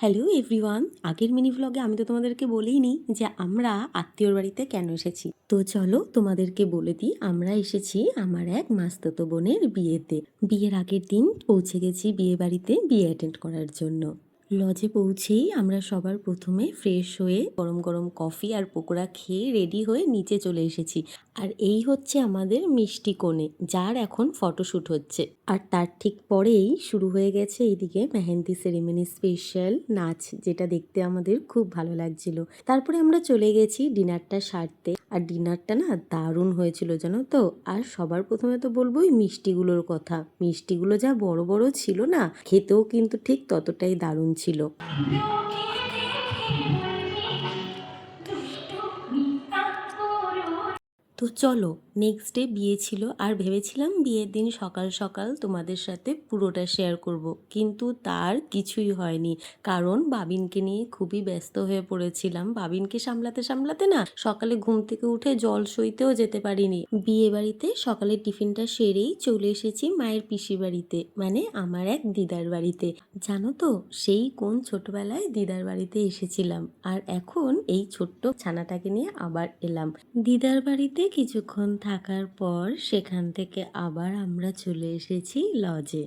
Hello everyone, আগের mini ভ্লগে আমি তো তোমাদেরকে বলেইনি যে আমরা আত্মীয়র বাড়িতে কেন এসেছি। তো চলো তোমাদেরকে বলে দিই, আমরা এসেছি আমার এক মাস্তুতো বোনের বিয়েতে। বিয়ের আগের দিন পৌঁছে গেছি বিয়ে বাড়িতে বিয়ে অ্যাটেন্ড করার জন্য। লজে পৌঁছেই আমরা সবার প্রথমে ফ্রেশ হয়ে গরম গরম কফি আর পকোড়া খেয়ে রেডি হয়ে নিচে চলে এসেছি। আর এই হচ্ছে আমাদের মিষ্টি কোণে, যার এখন ফটোশ্যুট হচ্ছে। আর তার ঠিক পরেই শুরু হয়ে গেছে এইদিকে মেহেন্দি সেরেমনি স্পেশাল নাচ, যেটা দেখতে আমাদের খুব ভালো লাগছিল। তারপরে আমরা চলে গেছি ডিনারটা সারতে। আর ডিনারটা না দারুণ হয়েছিল জানো তো। আর সবার প্রথমে তো বলবোই মিষ্টিগুলোর কথা। মিষ্টিগুলো যা বড় বড় ছিল না, খেতেও কিন্তু ঠিক ততটাই দারুণ ছিল। তো চলো, নেক্সট ডে বিয়ে ছিল আর ভেবেছিলাম বিয়ের দিন সকাল সকাল তোমাদের সাথে পুরোটা শেয়ার করব, কিন্তু তার কিছুই হয়নি। কারণ বাবিনকে নিয়ে খুবই ব্যস্ত হয়ে পড়েছিলাম। বাবিনকে সামলাতে সামলাতে না সকালে ঘুম থেকে উঠে জল সইতেও যেতে পারিনি। বিয়ে বাড়িতে সকালে টিফিনটা সেরেই চলে এসেছি মায়ের পিসি বাড়িতে, মানে আমার এক দিদার বাড়িতে। জানো তো, সেই কোন ছোটবেলায় দিদার বাড়িতে এসেছিলাম, আর এখন এই ছোট্ট ছানাটাকে নিয়ে আবার এলাম দিদার বাড়িতে। কিছুক্ষণ থাকার পর সেখান থেকে আবার আমরা চলে এসেছি লজে।